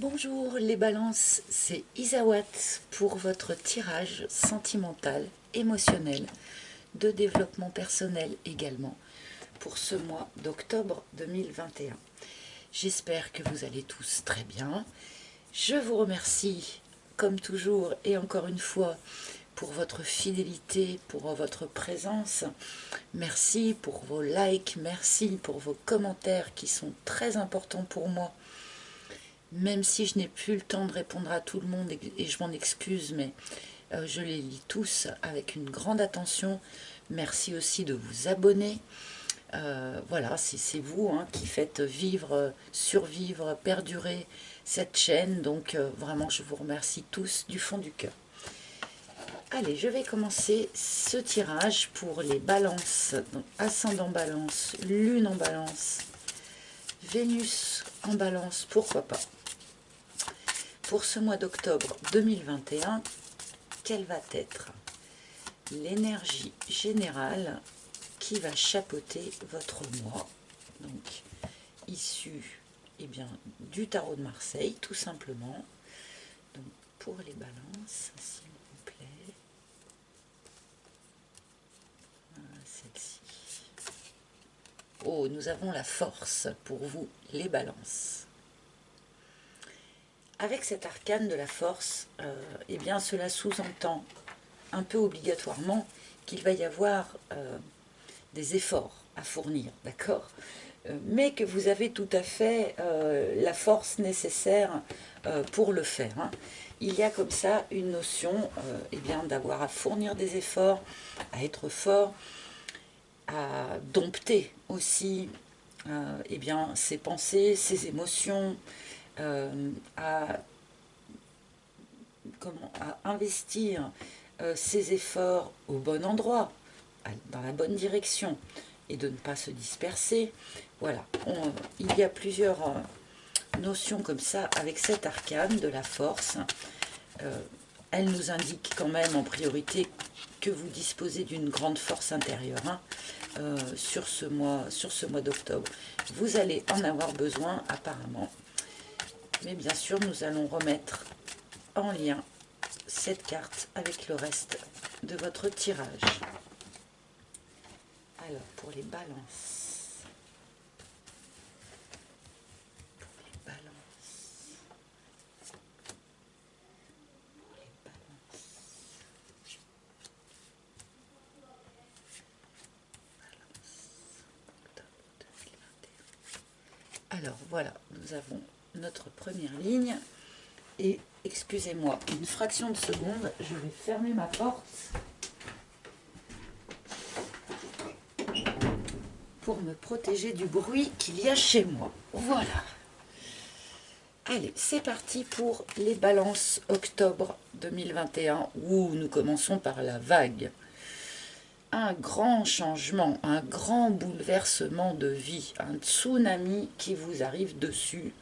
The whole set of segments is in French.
Bonjour les balances, c'est Isawat pour votre tirage sentimental, émotionnel, de développement personnel également, pour ce mois d'octobre 2021. J'espère que vous allez tous très bien. Je vous remercie, comme toujours et encore une fois, pour votre fidélité, pour votre présence. Merci pour vos likes, merci pour vos commentaires qui sont très importants pour moi. Même si je n'ai plus le temps de répondre à tout le monde et je m'en excuse, mais je les lis tous avec une grande attention. Merci aussi de vous abonner. Voilà, c'est vous qui faites vivre, survivre, perdurer cette chaîne. Donc vraiment, je vous remercie tous du fond du cœur. Allez, je vais commencer ce tirage pour les balances. Donc, ascendant balance, lune en balance, Vénus en balance, pourquoi pas. Pour ce mois d'octobre 2021, quelle va être l'énergie générale qui va chapeauter votre mois, donc issu du tarot de Marseille, tout simplement. Donc pour les balances, s'il vous plaît, voilà, celle-ci. Oh, nous avons la force pour vous, les balances. Avec cet arcane de la force, cela sous-entend un peu obligatoirement qu'il va y avoir des efforts à fournir, d'accord, mais que vous avez tout à fait la force nécessaire pour le faire. Il y a comme ça une notion d'avoir à fournir des efforts, à être fort, à dompter aussi ses pensées, ses émotions, à investir ses efforts au bon endroit, dans la bonne direction, et de ne pas se disperser. Voilà, il y a plusieurs notions comme ça avec cet arcane de la force. Elle nous indique quand même en priorité que vous disposez d'une grande force intérieure sur ce mois d'octobre. Vous allez en avoir besoin apparemment. Mais bien sûr, nous allons remettre en lien cette carte avec le reste de votre tirage. Alors, pour les balances. Pour les balances. Pour les balances. Octobre 2021. Alors, voilà, nous avons notre première ligne. Et excusez-moi, une fraction de seconde, je vais fermer ma porte pour me protéger du bruit qu'il y a chez moi. Voilà. Allez, c'est parti pour les balances octobre 2021, où nous commençons par la vague. Un grand changement, un grand bouleversement de vie, un tsunami qui vous arrive dessus,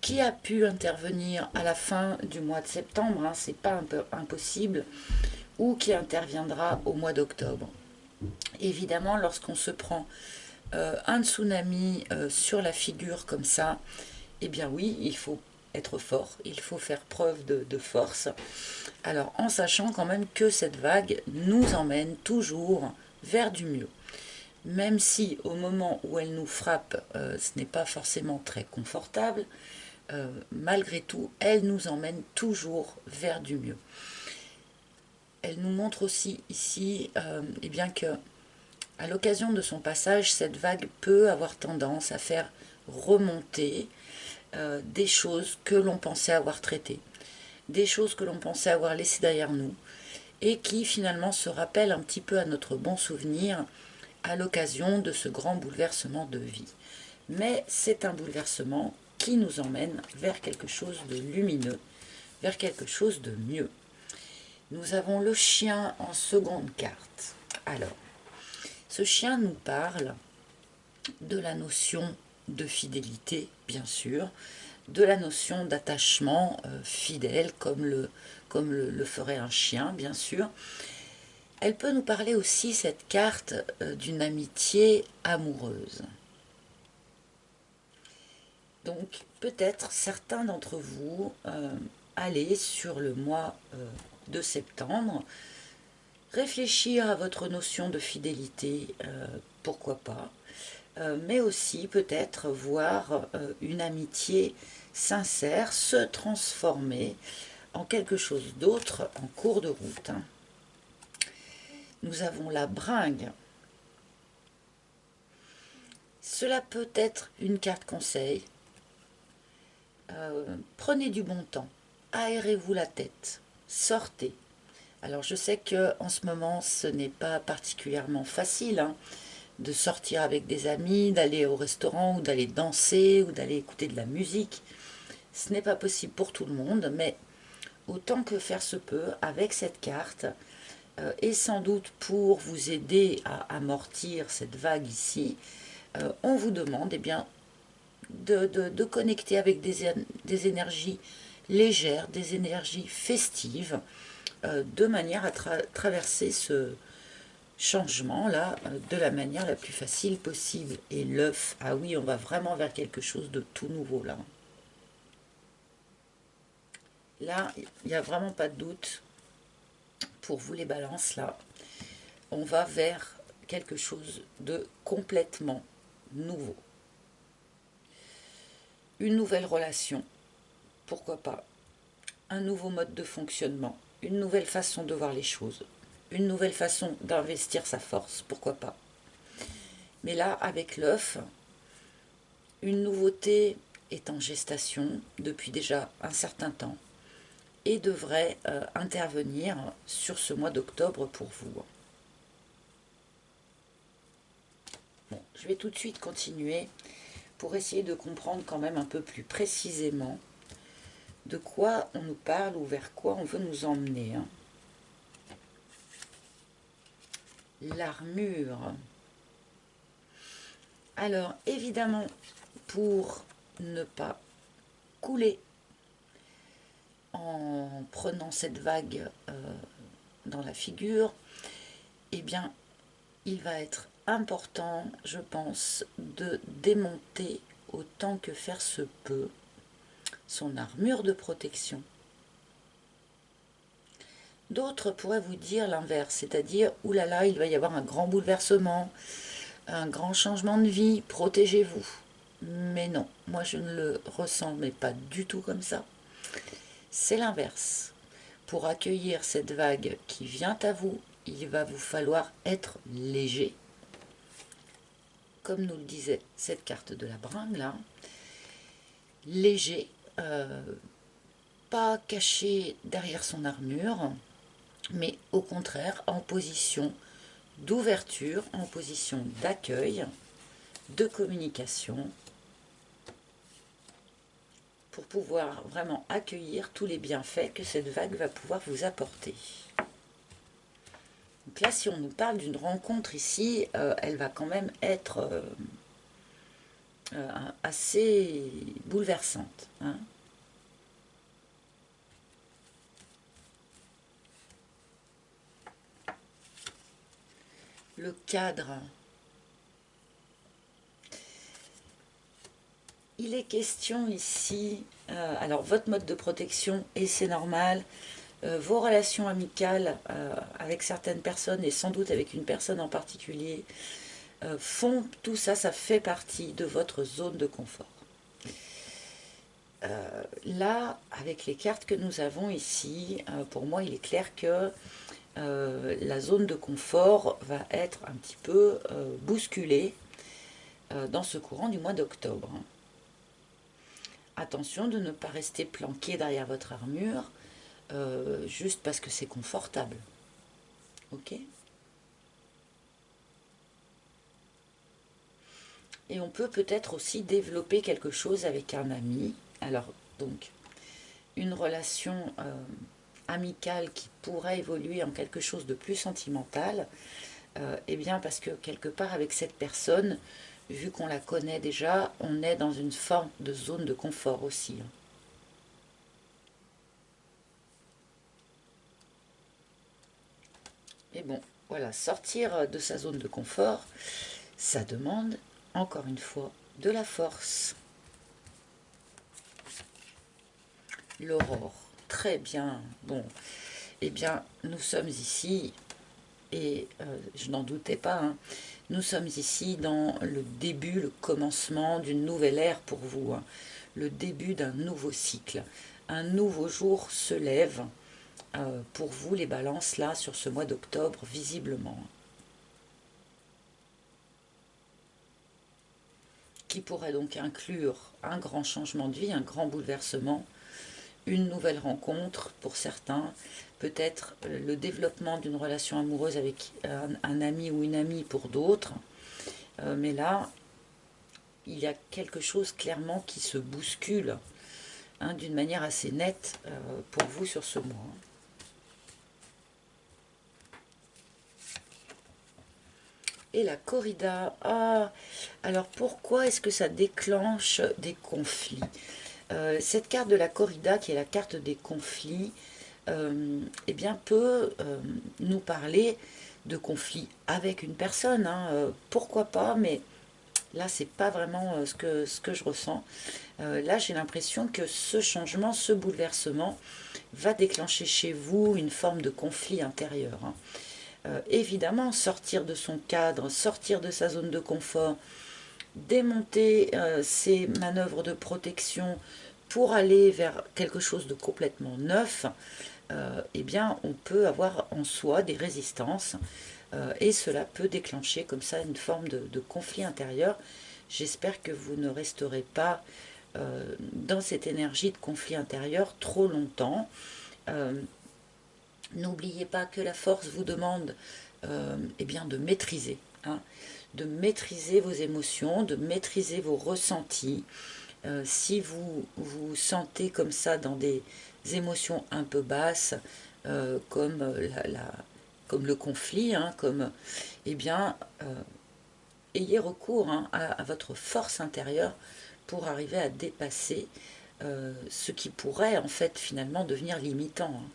qui a pu intervenir à la fin du mois de septembre, c'est pas un peu impossible, ou qui interviendra au mois d'octobre. Évidemment, lorsqu'on se prend un tsunami sur la figure comme ça, eh bien oui, il faut être fort, il faut faire preuve de force. Alors, en sachant quand même que cette vague nous emmène toujours vers du mieux. Même si au moment où elle nous frappe, ce n'est pas forcément très confortable, malgré tout, elle nous emmène toujours vers du mieux. Elle nous montre aussi ici que à l'occasion de son passage, cette vague peut avoir tendance à faire remonter des choses que l'on pensait avoir traitées, des choses que l'on pensait avoir laissées derrière nous, et qui finalement se rappellent un petit peu à notre bon souvenir à l'occasion de ce grand bouleversement de vie. Mais c'est un bouleversement qui nous emmène vers quelque chose de lumineux, vers quelque chose de mieux. Nous avons le chien en seconde carte. Alors, ce chien nous parle de la notion de fidélité, bien sûr, de la notion d'attachement fidèle, comme le ferait un chien, bien sûr. Elle peut nous parler aussi, cette carte, d'une amitié amoureuse. Donc peut-être certains d'entre vous allez sur le mois de septembre réfléchir à votre notion de fidélité, pourquoi pas, mais aussi peut-être voir une amitié sincère se transformer en quelque chose d'autre en cours de route. Nous avons la bringue. Cela peut être une carte conseil. Prenez du bon temps, aérez-vous la tête, sortez. Alors je sais que en ce moment ce n'est pas particulièrement facile de sortir avec des amis, d'aller au restaurant ou d'aller danser ou d'aller écouter de la musique. Ce n'est pas possible pour tout le monde, mais autant que faire se peut avec cette carte, et sans doute pour vous aider à amortir cette vague ici, on vous demande bien, de connecter avec des énergies légères, des énergies festives, de manière à traverser ce changement-là de la manière la plus facile possible. Et l'œuf, ah oui, on va vraiment vers quelque chose de tout nouveau là. Là, il n'y a vraiment pas de doute pour vous les balances là. On va vers quelque chose de complètement nouveau. Une nouvelle relation, pourquoi pas, un nouveau mode de fonctionnement, une nouvelle façon de voir les choses, une nouvelle façon d'investir sa force, pourquoi pas. Mais là, avec l'œuf, une nouveauté est en gestation depuis déjà un certain temps et devrait intervenir sur ce mois d'octobre pour vous. Bon, je vais tout de suite continuer pour essayer de comprendre quand même un peu plus précisément de quoi on nous parle ou vers quoi on veut nous emmener. L'armure. Alors, évidemment, pour ne pas couler en prenant cette vague dans la figure, eh bien, il va être important, je pense, de démonter autant que faire se peut son armure de protection. D'autres pourraient vous dire l'inverse, c'est-à-dire, oulala, il va y avoir un grand bouleversement, un grand changement de vie, protégez-vous. Mais non, moi je ne le ressens mais pas du tout comme ça. C'est l'inverse. Pour accueillir cette vague qui vient à vous, il va vous falloir être léger. Comme nous le disait cette carte de la bringue là, léger, pas caché derrière son armure, mais au contraire en position d'ouverture, en position d'accueil, de communication, pour pouvoir vraiment accueillir tous les bienfaits que cette vague va pouvoir vous apporter. Donc là, si on nous parle d'une rencontre ici, elle va quand même être assez bouleversante. Le cadre. Il est question ici, alors votre mode de protection, et c'est normal, vos relations amicales avec certaines personnes, et sans doute avec une personne en particulier, font tout ça, ça fait partie de votre zone de confort. Là, avec les cartes que nous avons ici, pour moi, il est clair que la zone de confort va être un petit peu bousculée dans ce courant du mois d'octobre. Attention de ne pas rester planqué derrière votre armure juste parce que c'est confortable. Ok ? Et on peut peut-être aussi développer quelque chose avec un ami. Alors, donc, une relation amicale qui pourrait évoluer en quelque chose de plus sentimental, eh bien parce que quelque part avec cette personne, vu qu'on la connaît déjà, on est dans une forme de zone de confort aussi. Mais bon, voilà, sortir de sa zone de confort, ça demande, encore une fois, de la force. L'aurore, très bien. Bon, eh bien, nous sommes ici, et je n'en doutais pas, hein, nous sommes ici dans le début, le commencement d'une nouvelle ère pour vous, hein, le début d'un nouveau cycle. Un nouveau jour se lève pour vous, les balances, là, sur ce mois d'octobre, visiblement. Qui pourrait donc inclure un grand changement de vie, un grand bouleversement, une nouvelle rencontre pour certains, peut-être le développement d'une relation amoureuse avec un ami ou une amie pour d'autres. Mais là, il y a quelque chose clairement qui se bouscule, hein, d'une manière assez nette pour vous sur ce mois. Et la corrida, ah, alors pourquoi est-ce que ça déclenche des conflits? Cette carte de la corrida, qui est la carte des conflits, eh bien, peut nous parler de conflits avec une personne, hein, pourquoi pas, mais là, c'est pas vraiment ce que je ressens. Là, j'ai l'impression que ce changement, ce bouleversement, va déclencher chez vous une forme de conflit intérieur, hein. Évidemment, sortir de son cadre, sortir de sa zone de confort, démonter ses manœuvres de protection pour aller vers quelque chose de complètement neuf, eh bien, on peut avoir en soi des résistances et cela peut déclencher comme ça une forme de conflit intérieur. J'espère que vous ne resterez pas dans cette énergie de conflit intérieur trop longtemps. N'oubliez pas que la force vous demande eh bien, de maîtriser, hein, de maîtriser vos émotions, de maîtriser vos ressentis. Si vous vous sentez comme ça dans des émotions un peu basses, comme, comme le conflit, hein, comme, eh bien, ayez recours, hein, à votre force intérieure pour arriver à dépasser ce qui pourrait en fait finalement devenir limitant, hein.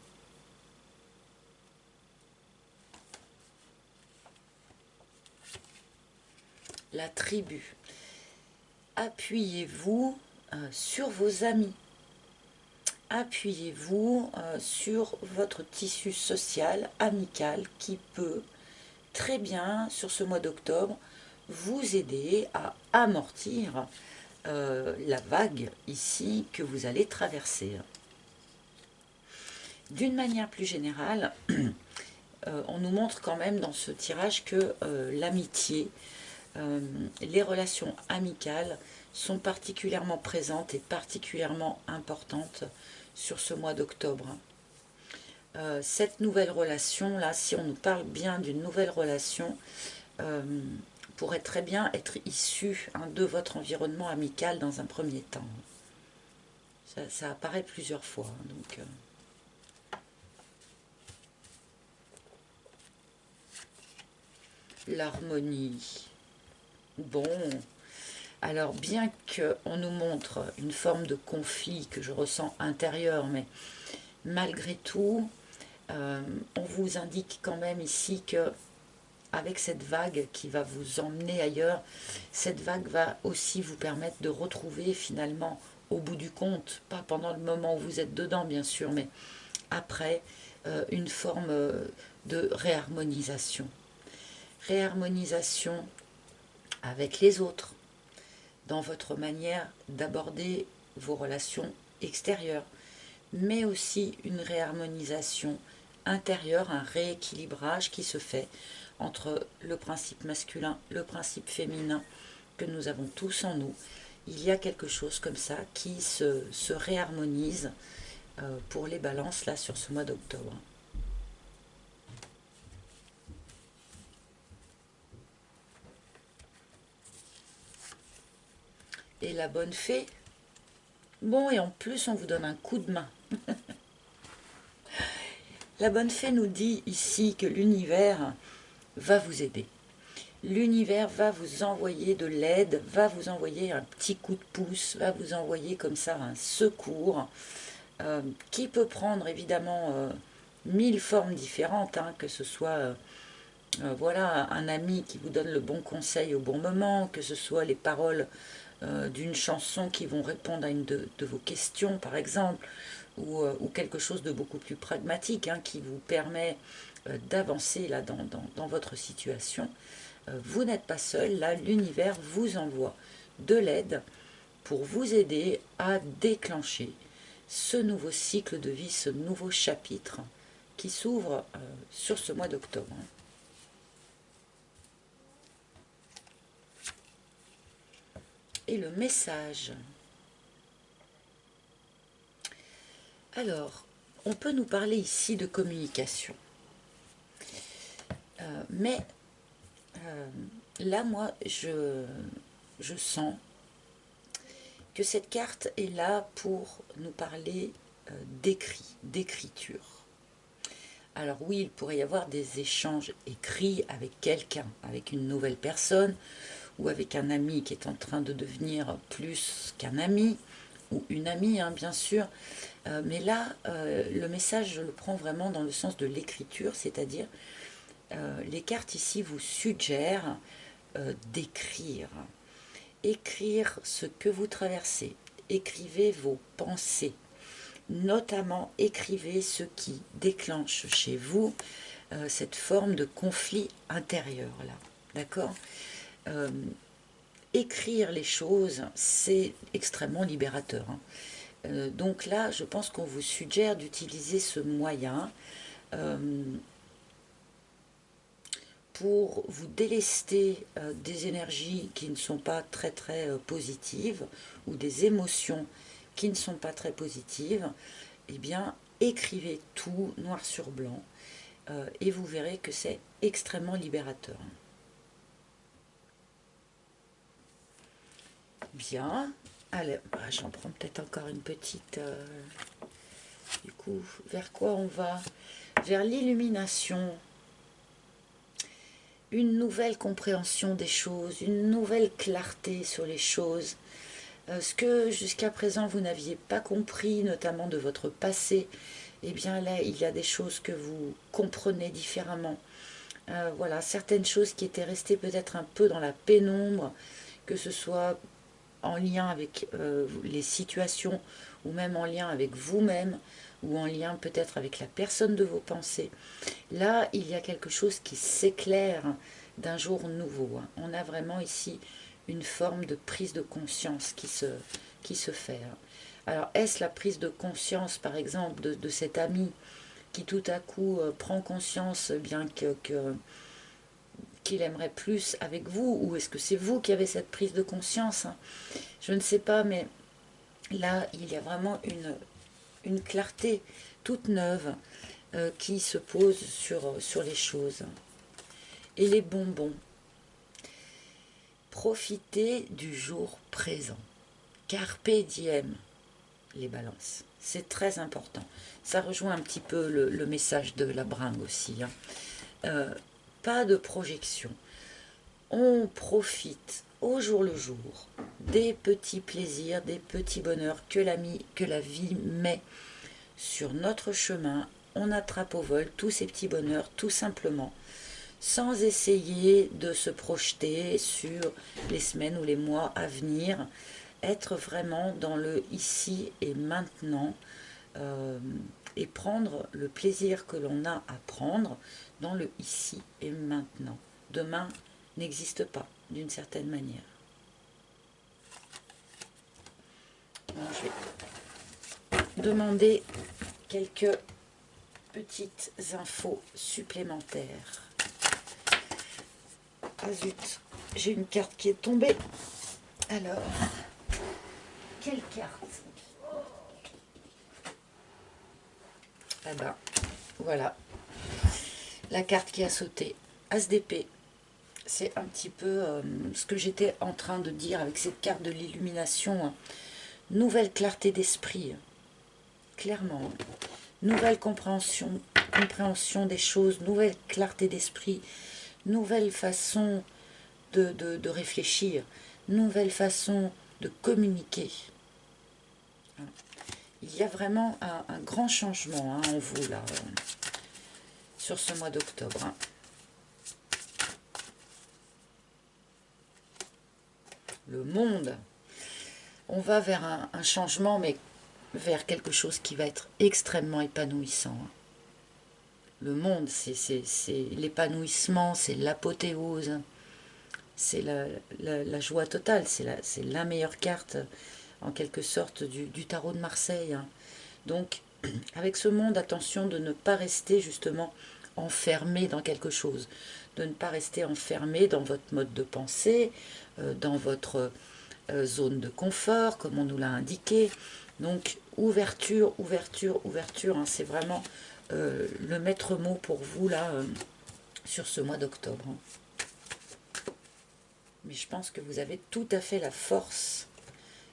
La tribu. Appuyez-vous sur vos amis. Appuyez-vous sur votre tissu social, amical, qui peut très bien, sur ce mois d'octobre, vous aider à amortir la vague ici que vous allez traverser. D'une manière plus générale, on nous montre quand même dans ce tirage que l'amitié, les relations amicales sont particulièrement présentes et particulièrement importantes sur ce mois d'octobre. Cette nouvelle relation, là, si on nous parle bien d'une nouvelle relation, pourrait très bien être issue, hein, de votre environnement amical dans un premier temps. Ça apparaît plusieurs fois, hein, donc... L'harmonie. Bon, alors bien qu'on nous montre une forme de conflit que je ressens intérieur, mais malgré tout, on vous indique quand même ici que avec cette vague qui va vous emmener ailleurs, cette vague va aussi vous permettre de retrouver finalement, au bout du compte, pas pendant le moment où vous êtes dedans bien sûr, mais après, une forme de réharmonisation. Réharmonisation avec les autres, dans votre manière d'aborder vos relations extérieures, mais aussi une réharmonisation intérieure, un rééquilibrage qui se fait entre le principe masculin, le principe féminin que nous avons tous en nous. Il y a quelque chose comme ça qui se réharmonise pour les balances là sur ce mois d'octobre. Et la bonne fée, bon, et en plus on vous donne un coup de main. La bonne fée nous dit ici que l'univers va vous aider. L'univers va vous envoyer de l'aide, va vous envoyer un petit coup de pouce, va vous envoyer comme ça un secours qui peut prendre évidemment mille formes différentes, hein, que ce soit voilà, un ami qui vous donne le bon conseil au bon moment, que ce soit les paroles d'une chanson qui vont répondre à une de vos questions, par exemple, ou quelque chose de beaucoup plus pragmatique, hein, qui vous permet d'avancer là dans votre situation. Vous n'êtes pas seul, là l'univers vous envoie de l'aide pour vous aider à déclencher ce nouveau cycle de vie, ce nouveau chapitre qui s'ouvre sur ce mois d'octobre. Et le message. Alors, on peut nous parler ici de communication. Mais là, moi, je sens que cette carte est là pour nous parler d'écriture. Alors oui, il pourrait y avoir des échanges écrits avec quelqu'un, avec une nouvelle personne, ou avec un ami qui est en train de devenir plus qu'un ami, ou une amie, hein, bien sûr. Mais là, le message, je le prends vraiment dans le sens de l'écriture, c'est-à-dire, les cartes ici vous suggèrent d'écrire. Écrire ce que vous traversez. Écrivez vos pensées. Notamment, écrivez ce qui déclenche chez vous cette forme de conflit intérieur, là. D'accord ? Écrire les choses, c'est extrêmement libérateur. Hein. Donc là, je pense qu'on vous suggère d'utiliser ce moyen pour vous délester des énergies qui ne sont pas très positives, ou des émotions qui ne sont pas très positives. Eh bien, écrivez tout noir sur blanc et vous verrez que c'est extrêmement libérateur. Bien, allez, j'en prends peut-être encore une petite. Du coup, vers quoi on va? Vers l'illumination. Une nouvelle compréhension des choses, une nouvelle clarté sur les choses. Ce que jusqu'à présent vous n'aviez pas compris, notamment de votre passé, eh bien là, il y a des choses que vous comprenez différemment. Voilà, certaines choses qui étaient restées peut-être un peu dans la pénombre, que ce soit en lien avec les situations, ou même en lien avec vous-même, ou en lien peut-être avec la personne de vos pensées. Là, il y a quelque chose qui s'éclaire d'un jour nouveau. On a vraiment ici une forme de prise de conscience qui se fait. Alors, est-ce la prise de conscience, par exemple, de cet ami qui tout à coup prend conscience bien qu'il aimerait plus avec vous, ou est-ce que c'est vous qui avez cette prise de conscience? Je ne sais pas, mais là, il y a vraiment une clarté toute neuve qui se pose sur les choses. Et les bonbons. Profitez du jour présent. Carpe diem, les balances. C'est très important. Ça rejoint un petit peu le message de la bringue aussi. Hein. Pas de projection. On profite au jour le jour des petits plaisirs, des petits bonheurs que la vie met sur notre chemin. On attrape au vol tous ces petits bonheurs tout simplement, sans essayer de se projeter sur les semaines ou les mois à venir, être vraiment dans le ici et maintenant, et prendre le plaisir que l'on a à prendre dans le ici et maintenant. Demain n'existe pas, d'une certaine manière. Alors, je vais demander quelques petites infos supplémentaires. Ah zut, j'ai une carte qui est tombée. Alors, quelle carte? Ah ben, voilà. La carte qui a sauté. As d'épée. C'est un petit peu ce que j'étais en train de dire avec cette carte de l'illumination. Nouvelle clarté d'esprit. Clairement. Nouvelle compréhension des choses. Nouvelle clarté d'esprit. Nouvelle façon de réfléchir. Nouvelle façon de communiquer. Il y a vraiment un grand changement en vous là, sur ce mois d'octobre. Hein. Le monde. On va vers un changement, mais vers quelque chose qui va être extrêmement épanouissant. Le monde, c'est l'épanouissement, c'est l'apothéose, c'est la joie totale, c'est la meilleure carte, en quelque sorte, du tarot de Marseille. Donc, avec ce monde, attention de ne pas rester justement enfermé dans quelque chose, de ne pas rester enfermé dans votre mode de pensée, dans votre zone de confort, comme on nous l'a indiqué. Donc, ouverture, ouverture, ouverture, c'est vraiment le maître mot pour vous, là, sur ce mois d'octobre. Mais je pense que vous avez tout à fait la force.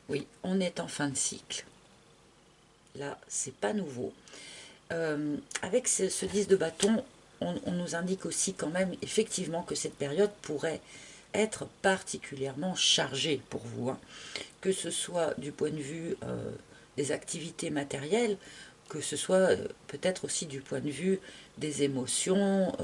Oui, on est en fin de cycle. Là, c'est pas nouveau. Avec ce 10 de bâton, on nous indique aussi quand même effectivement que cette période pourrait être particulièrement chargée pour vous, que ce soit du point de vue des activités matérielles, que ce soit peut-être aussi du point de vue des émotions,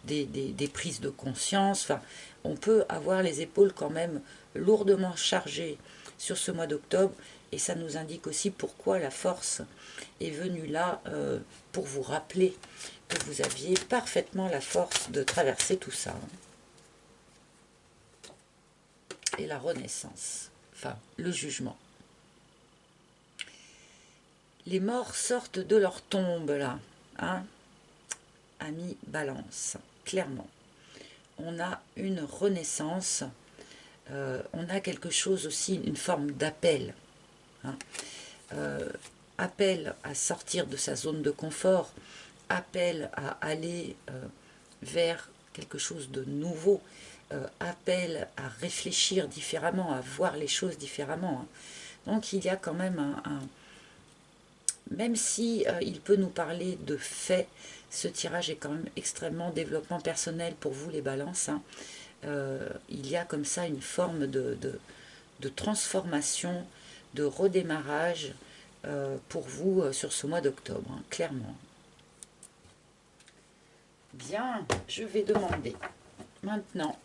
des prises de conscience. Enfin, on peut avoir les épaules quand même lourdement chargées sur ce mois d'octobre, et ça nous indique aussi pourquoi la force est venue là, pour vous rappeler que vous aviez parfaitement la force de traverser tout ça. Et la renaissance, enfin le jugement. Les morts sortent de leur tombe là, Amis Balance, clairement. On a une renaissance, on a quelque chose aussi, une forme d'appel. Appel à sortir de sa zone de confort, appel à aller vers quelque chose de nouveau, appel à réfléchir différemment, à voir les choses différemment. Donc il y a quand même même si il peut nous parler de faits, ce tirage est quand même extrêmement développement personnel pour vous les balances. Il y a comme ça une forme de transformation, de redémarrage pour vous sur ce mois d'octobre, clairement. Bien, je vais demander maintenant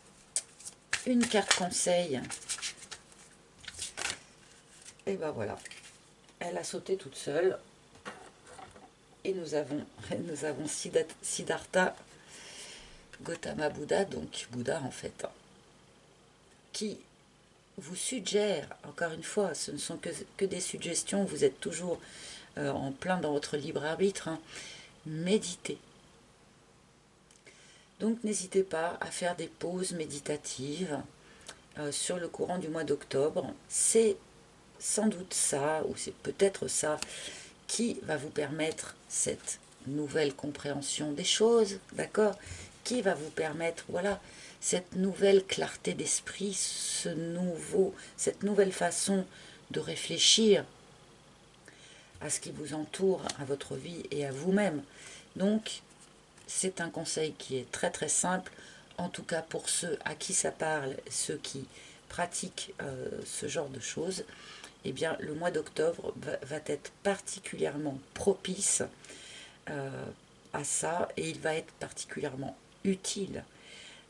une carte conseil. Et ben voilà, elle a sauté toute seule. Et nous avons Siddhartha Gautama Bouddha, donc Bouddha en fait, qui vous suggère, encore une fois, ce ne sont que des suggestions, vous êtes toujours en plein dans votre libre arbitre, méditez. Donc n'hésitez pas à faire des pauses méditatives sur le courant du mois d'octobre. C'est sans doute ça, ou c'est peut-être ça, qui va vous permettre cette nouvelle compréhension des choses, d'accord, qui va vous permettre, voilà, cette nouvelle clarté d'esprit, cette nouvelle façon de réfléchir à ce qui vous entoure, à votre vie et à vous-même. Donc, c'est un conseil qui est très très simple, en tout cas pour ceux à qui ça parle, ceux qui pratiquent ce genre de choses. Eh bien, le mois d'octobre va être particulièrement propice à ça, et il va être particulièrement utile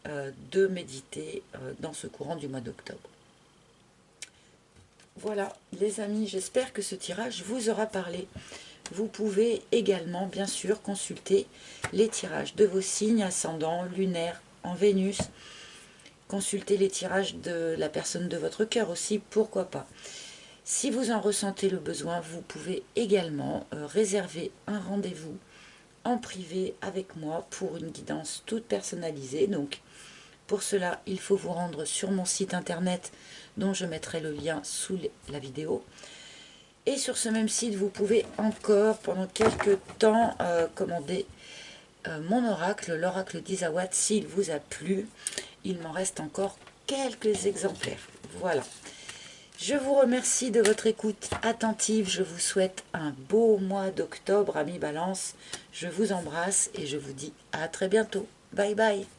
de méditer dans ce courant du mois d'octobre. Voilà, les amis, j'espère que ce tirage vous aura parlé. Vous pouvez également, bien sûr, consulter les tirages de vos signes ascendants, lunaires, en Vénus. Consulter les tirages de la personne de votre cœur aussi, pourquoi pas. Si vous en ressentez le besoin, vous pouvez également réserver un rendez-vous en privé avec moi pour une guidance toute personnalisée. Donc, pour cela, il faut vous rendre sur mon site internet dont je mettrai le lien sous la vidéo. Et sur ce même site, vous pouvez encore, pendant quelques temps, commander mon oracle, l'oracle d'Isawat, s'il vous a plu. Il m'en reste encore quelques exemplaires. Voilà. Je vous remercie de votre écoute attentive. Je vous souhaite un beau mois d'octobre, amis Balance. Je vous embrasse et je vous dis à très bientôt. Bye bye.